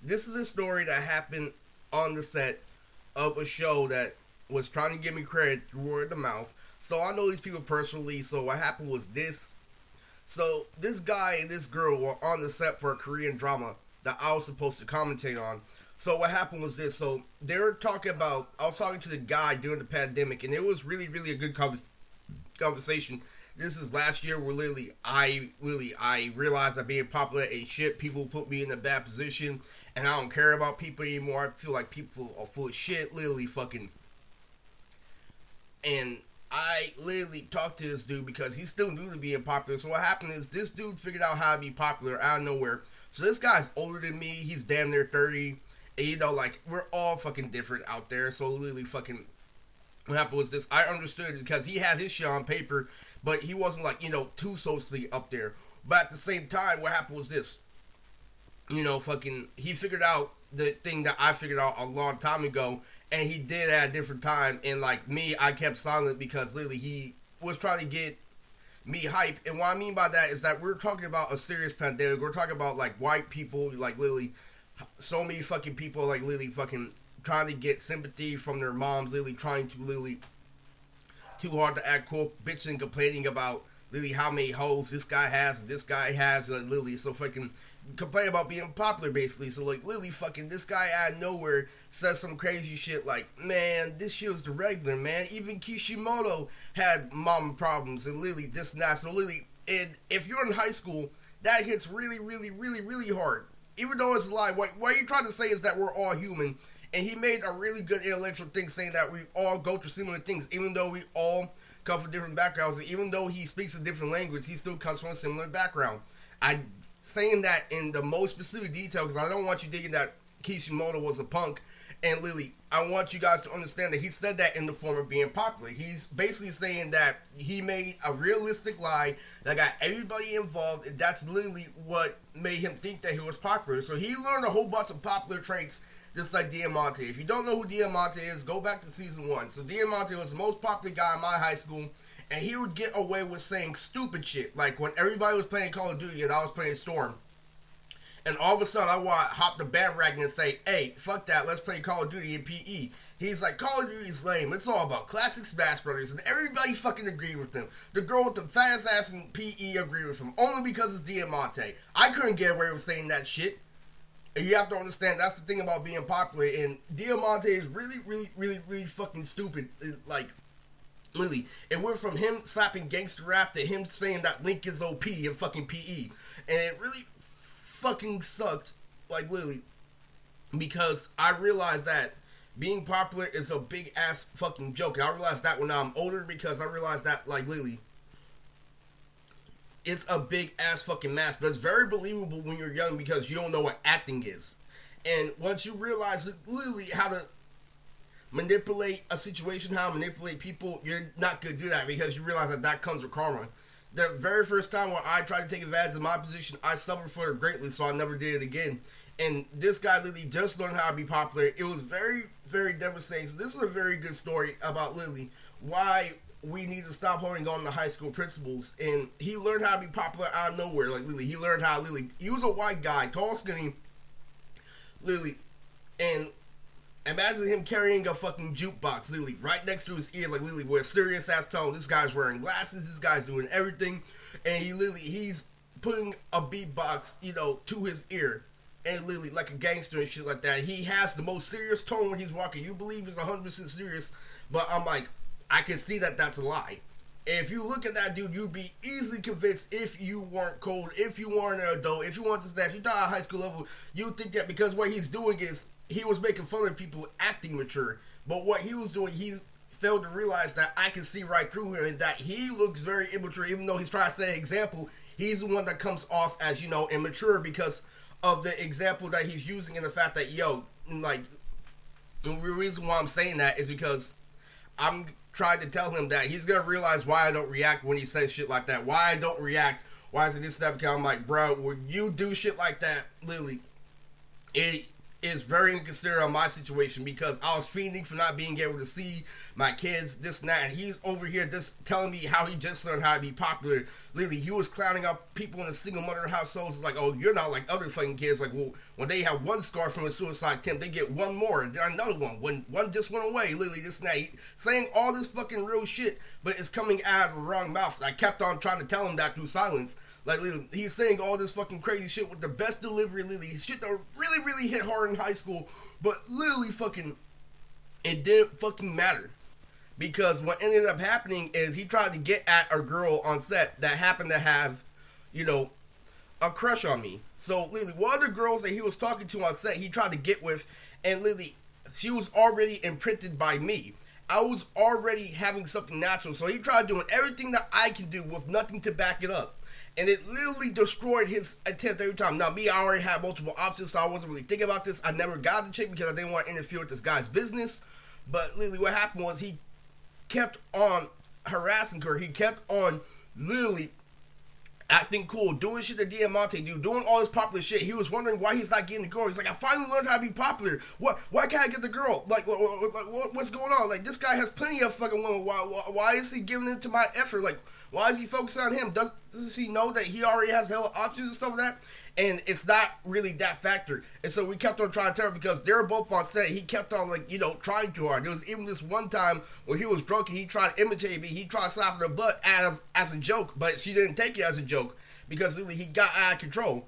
This is a story that happened on the set of a show that was trying to give me credit through word of mouth. So I know these people personally. So what happened was this. So this guy and this girl were on the set for a Korean drama that I was supposed to commentate on. So what happened was this. So they were talking about. I was talking to the guy during the pandemic, and it was really a good conversation. This is last year where I realized that being popular ain't shit. People put me in a bad position, and I don't care about people anymore. I feel like people are full of shit. Literally fucking. And I literally talked to this dude because he's still new to being popular. So what happened is this dude figured out how to be popular out of nowhere. So this guy's older than me. He's damn near 30. And like we're all fucking different out there. So literally fucking what happened was this. I understood it because he had his shit on paper, but he wasn't like, too socially up there. But at the same time, what happened was this. Fucking he figured out the thing that I figured out a long time ago, and he did at a different time. And like me, I kept silent because literally he was trying to get me hype. And what I mean by that is that we're talking about a serious pandemic. We're talking about like white people, like literally so many fucking people, like literally fucking trying to get sympathy from their moms, literally trying to literally too hard to act cool, bitching and complaining about literally how many hoes this guy has, and literally so fucking complain about being popular basically. So like literally fucking this guy out of nowhere says some crazy shit like, man, this shit was the regular, man. Even Kishimoto had mom problems and literally this and that. So literally, and if you're in high school, that hits really hard. Even though it's a lie, what you're trying to say is that we're all human. And he made a really good intellectual thing saying that we all go through similar things, even though we all come from different backgrounds. And even though he speaks a different language, he still comes from a similar background. I saying that in the most specific detail because I don't want you thinking that Kishimoto was a punk. And Lily, I want you guys to understand that he said that in the form of being popular. He's basically saying that he made a realistic lie that got everybody involved. And that's literally what made him think that he was popular. So he learned a whole bunch of popular traits just like Diamante. If you don't know who Diamante is, go back to season 1. So Diamante was the most popular guy in my high school, and he would get away with saying stupid shit. Like when everybody was playing Call of Duty and I was playing Storm, and all of a sudden I want to hop the bandwagon and say, hey, fuck that, let's play Call of Duty in PE. He's like, Call of Duty is lame. It's all about classic Smash Brothers, and everybody fucking agreed with him. The girl with the fattest ass in PE agreed with him, only because it's Diamante. I couldn't get away with saying that shit. And you have to understand, that's the thing about being popular, and Diamante is really fucking stupid. Like, Lily. It went from him slapping gangster rap to him saying that Link is OP in fucking PE. And it really fucking sucked, like Lily, because I realized that being popular is a big ass fucking joke. And I realized that when I'm older because I realized that, like Lily, it's a big ass fucking mask, but it's very believable when you're young because you don't know what acting is. And once you realize literally how to manipulate a situation, how to manipulate people, you're not gonna do that because you realize that that comes with karma. The very first time when I tried to take advantage of my position, I suffered for it greatly, so I never did it again. And this guy literally just learned how to be popular. It was very devastating. So this is a very good story about Lily, why we need to stop holding on to high school principles. And he learned how to be popular out of nowhere. Like Lily, he learned how Lily. He was a white guy, tall, skinny, Lily, and imagine him carrying a fucking jukebox, Lily, right next to his ear, like Lily, with a serious ass tone. This guy's wearing glasses. This guy's doing everything, and he's putting a beatbox, to his ear, and Lily, like a gangster and shit like that. He has the most serious tone when he's walking. You believe he's 100% serious, but I'm like, I can see that that's a lie. If you look at that dude, you'd be easily convinced if you weren't cold, if you weren't an adult, if you weren't just that, if you thought at high school level, you'd think that because what he's doing is he was making fun of people acting mature. But what he was doing, he failed to realize that I can see right through him and that he looks very immature, even though he's trying to set an example. He's the one that comes off as, immature because of the example that he's using and the fact that, the reason why I'm saying that is because I'm trying to tell him that he's going to realize why I don't react when he says shit like that. Why I don't react. Why is it this and that? Because I'm like, bro, when you do shit like that, Lily, is very inconsiderate on my situation because I was fiending for not being able to see my kids, this and that, and he's over here just telling me how he just learned how to be popular. Literally, he was clowning up people in the single mother households. It's like, oh, you're not like other fucking kids. Like, well, when they have one scar from a suicide attempt, they get one more, and then another one. When one just went away, literally, this and that. Saying all this fucking real shit, but it's coming out of the wrong mouth. I kept on trying to tell him that through silence. Like, literally, he's saying all this fucking crazy shit with the best delivery, literally. Shit that really, really hit hard in high school, but literally fucking, it didn't fucking matter. Because what ended up happening is he tried to get at a girl on set that happened to have, you know, a crush on me. So, literally, one of the girls that he was talking to on set, he tried to get with, and literally, she was already imprinted by me. I was already having something natural, so he tried doing everything that I can do with nothing to back it up. And it literally destroyed his attempt every time. Now, me, I already had multiple options, so I wasn't really thinking about this. I never got the chick because I didn't want to interfere with this guy's business. But literally what happened was he kept on harassing her. He kept on literally acting cool, doing shit that Diamante do, doing all this popular shit. He was wondering why he's not getting the girl. He's like, I finally learned how to be popular. Why can't I get the girl? Like, what's going on? Like, this guy has plenty of fucking women. Why is he giving it to my effort? Like, why is he focusing on him? Does he know that he already has hella options and stuff like that? And it's not really that factor. And so we kept on trying to tell her because they were both on set. He kept on, like, you know, trying too hard. There was even this one time where he was drunk and he tried to imitate me. He tried slapping her butt as a joke, but she didn't take it as a joke because really he got out of control.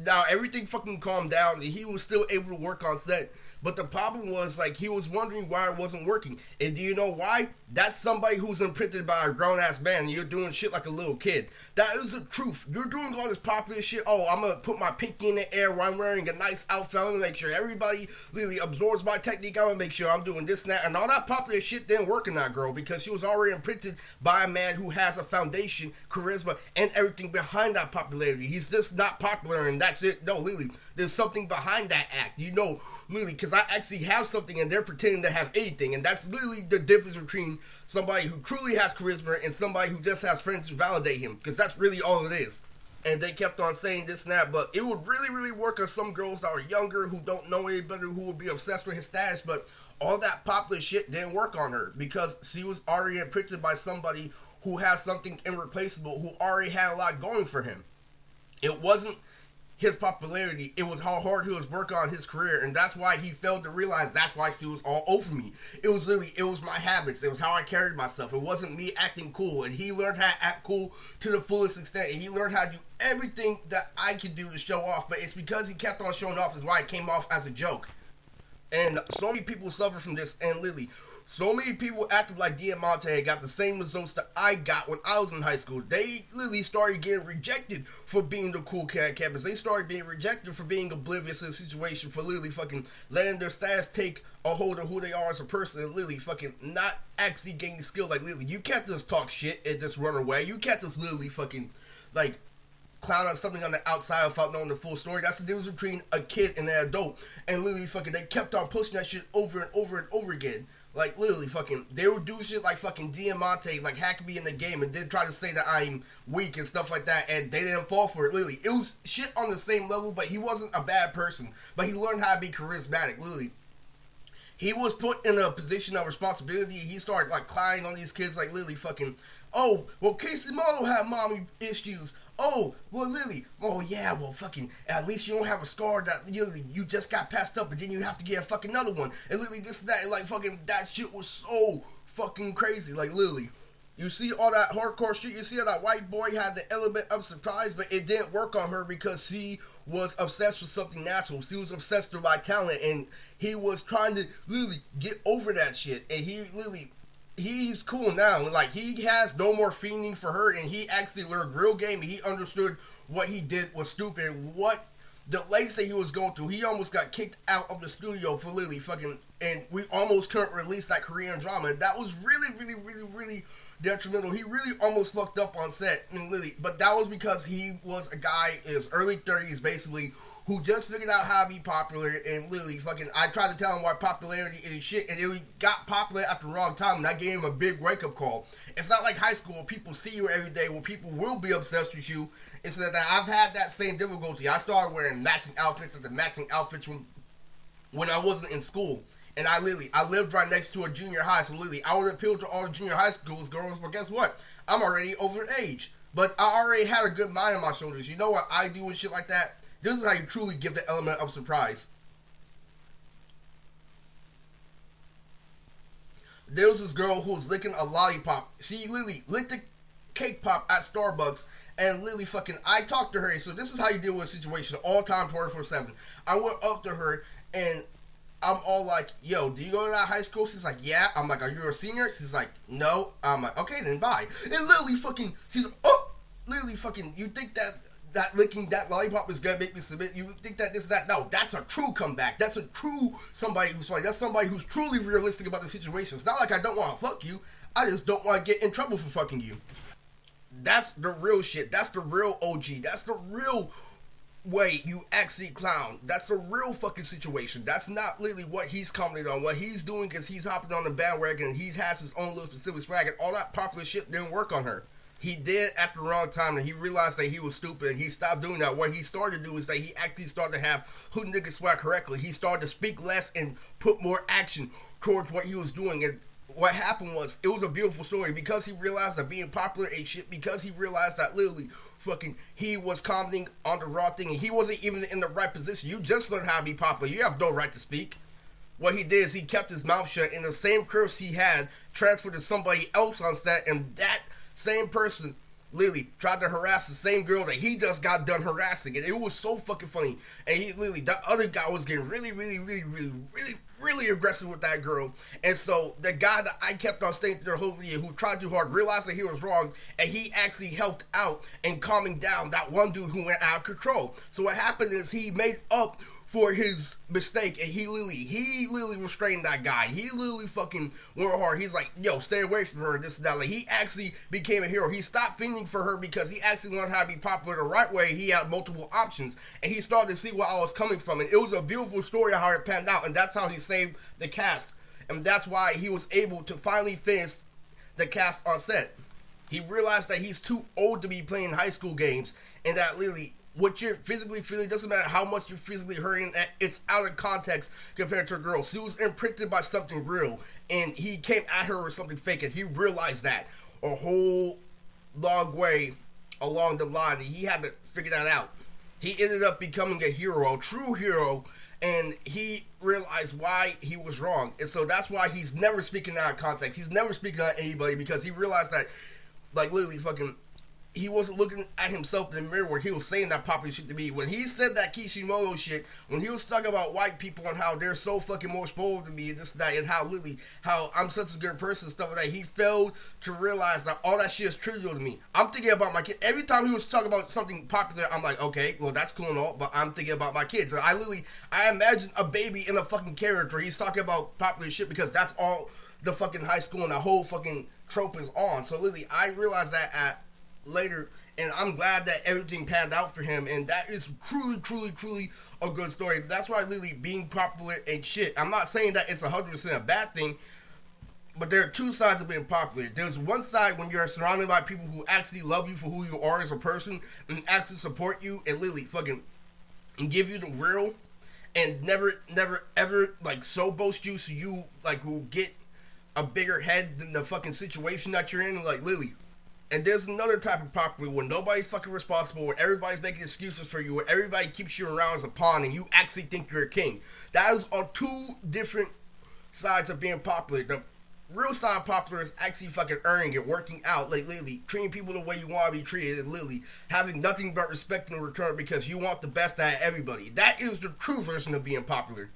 Now, everything fucking calmed down. He was still able to work on set. But the problem was, like, he was wondering why it wasn't working. And do you know why? That's somebody who's imprinted by a grown-ass man, and you're doing shit like a little kid. That is the truth. You're doing all this popular shit. Oh, I'm going to put my pinky in the air while I'm wearing a nice outfit. I'm going to make sure everybody really absorbs my technique. I'm going to make sure I'm doing this and that. And all that popular shit didn't work in that girl because she was already imprinted by a man who has a foundation, charisma, and everything behind that popularity. He's just not popular, and that's it. No, literally, there's something behind that act. You know, literally, because I actually have something and they're pretending to have anything, and that's literally the difference between somebody who truly has charisma and somebody who just has friends to validate him, because that's really all it is. And they kept on saying this and that, but it would really, really work on some girls that are younger who don't know any better, who would be obsessed with his status, but all that popular shit didn't work on her because she was already imprinted by somebody who has something irreplaceable, who already had a lot going for him. It wasn't his popularity, it was how hard he was working on his career, and that's why he failed to realize that's why she was all over me. It was literally, it was my habits, it was how I carried myself, it wasn't me acting cool, and he learned how to act cool to the fullest extent, and he learned how to do everything that I could do to show off, but it's because he kept on showing off is why it came off as a joke. And so many people suffer from this, and literally, so many people acted like Diamante got the same results that I got when I was in high school. They literally started getting rejected for being the cool cat campus. They started being rejected for being oblivious to the situation, for literally fucking letting their status take a hold of who they are as a person, and literally fucking not actually gaining skill. Like, literally, you can't just talk shit and just run away. You can't just literally fucking, like, clown on something on the outside without knowing the full story. That's the difference between a kid and an adult. And literally fucking, they kept on pushing that shit over and over and over again. Like, literally, fucking, they would do shit like fucking Diamante, like, hack me in the game, and then try to say that I'm weak and stuff like that, and they didn't fall for it, literally. It was shit on the same level, but he wasn't a bad person. But he learned how to be charismatic, literally. He was put in a position of responsibility. He started, like, clowning on these kids, like, literally fucking, oh, well, Casey Motto had mommy issues. Oh, well, Lily, oh, yeah, well, fucking, at least you don't have a scar that you just got passed up, and then you have to get a fucking another one. And Lily, this, that, like, fucking, that shit was so fucking crazy. Like, Lily, you see all that hardcore shit, you see how that white boy had the element of surprise, but it didn't work on her because she was obsessed with something natural. She was obsessed with my talent, and he was trying to literally get over that shit, and he literally, he's cool now, and like, he has no more fiending for her, and he actually learned real game, and he understood what he did was stupid, what the lengths that he was going through. He almost got kicked out of the studio for literally fucking, and we almost couldn't release that Korean drama. That was really, really, really, really detrimental. He really almost fucked up on set, and literally, but that was because he was a guy in his early 30s, basically, who just figured out how to be popular, and literally fucking, I tried to tell him why popularity is shit, and it got popular at the wrong time, and I gave him a big wake-up call. It's not like high school where people see you every day, where people will be obsessed with you. It's that I've had that same difficulty. I started wearing matching outfits after matching outfits when I wasn't in school. And I lived right next to a junior high, so literally, I would appeal to all the junior high schools girls, but guess what? I'm already over age. But I already had a good mind on my shoulders. You know what I do and shit like that? This is how you truly give the element of surprise. There was this girl who was licking a lollipop. She literally licked a cake pop at Starbucks, and literally fucking, I talked to her. So this is how you deal with a situation all time 24/7. I went up to her, and I'm all like, yo, do you go to that high school? She's like, yeah. I'm like, are you a senior? She's like, no. I'm like, okay, then bye. And literally fucking, she's like, oh, literally fucking, you think that licking that lollipop is gonna make me submit? You think that this, that? No, that's a true comeback. That's a true somebody who's like, that's somebody who's truly realistic about the situation. It's not like I don't want to fuck you. I just don't want to get in trouble for fucking you. That's the real shit. That's the real OG. That's the real way you actually clown. That's a real fucking situation. That's not literally what he's commenting on. What he's doing is he's hopping on the bandwagon and he has his own little specific swag, and all that popular shit didn't work on her. He did at the wrong time, and he realized that he was stupid, and he stopped doing that. What he started to do is that he actually started to have hood nigga swag correctly. He started to speak less and put more action towards what he was doing. And what happened was, it was a beautiful story, because he realized that being popular ain't shit, because he realized that literally fucking he was commenting on the wrong thing, and he wasn't even in the right position. You just learned how to be popular. You have no right to speak. What he did is he kept his mouth shut, and the same curse he had transferred to somebody else on set, and that same person literally tried to harass the same girl that he just got done harassing, and it was so fucking funny. And he literally, that other guy was getting really aggressive with that girl. And so the guy that I kept on staying through the whole video, who tried too hard, realized that he was wrong, and he actually helped out in calming down that one dude who went out of control. So what happened is he made up for his mistake, and he literally restrained that guy. He literally fucking went hard. He's like, yo, stay away from her, this and that. Like, he actually became a hero. He stopped fiending for her because he actually learned how to be popular the right way. He had multiple options, and he started to see where I was coming from, and it was a beautiful story of how it panned out, and that's how he saved the cast, and that's why he was able to finally finish the cast on set. He realized that he's too old to be playing high school games, and that literally, what you're physically feeling doesn't matter how much you're physically hurting. It's out of context compared to a girl. She was imprinted by something real, and he came at her with something fake, and he realized that a whole long way along the line, and he had to figure that out. He ended up becoming a hero, a true hero, and he realized why he was wrong. And so that's why he's never speaking out of context. He's never speaking out of anybody, because he realized that, like, literally fucking, he wasn't looking at himself in the mirror where he was saying that popular shit to me. When he said that Kishimoto shit, when he was talking about white people and how they're so fucking more spoiled than me and this and that, and how literally, how I'm such a good person and stuff like that, he failed to realize that all that shit is trivial to me. I'm thinking about my kid. Every time he was talking about something popular, I'm like, okay, well, that's cool and all, but I'm thinking about my kids. And I imagine a baby in a fucking character. He's talking about popular shit because that's all the fucking high school and the whole fucking trope is on. So literally, I realized that at later, and I'm glad that everything panned out for him, and that is truly a good story. That's why literally being popular ain't shit. I'm not saying that it's 100% a bad thing, but there are two sides of being popular. There's one side when you're surrounded by people who actually love you for who you are as a person, and actually support you, and literally fucking and give you the real, and never ever like so boast you so you like will get a bigger head than the fucking situation that you're in, like literally. And there's another type of popular where nobody's fucking responsible, where everybody's making excuses for you, where everybody keeps you around as a pawn and you actually think you're a king. That is on two different sides of being popular. The real side of popular is actually fucking earning it, working out, like literally treating people the way you want to be treated, and literally having nothing but respect in return because you want the best out of everybody. That is the true version of being popular.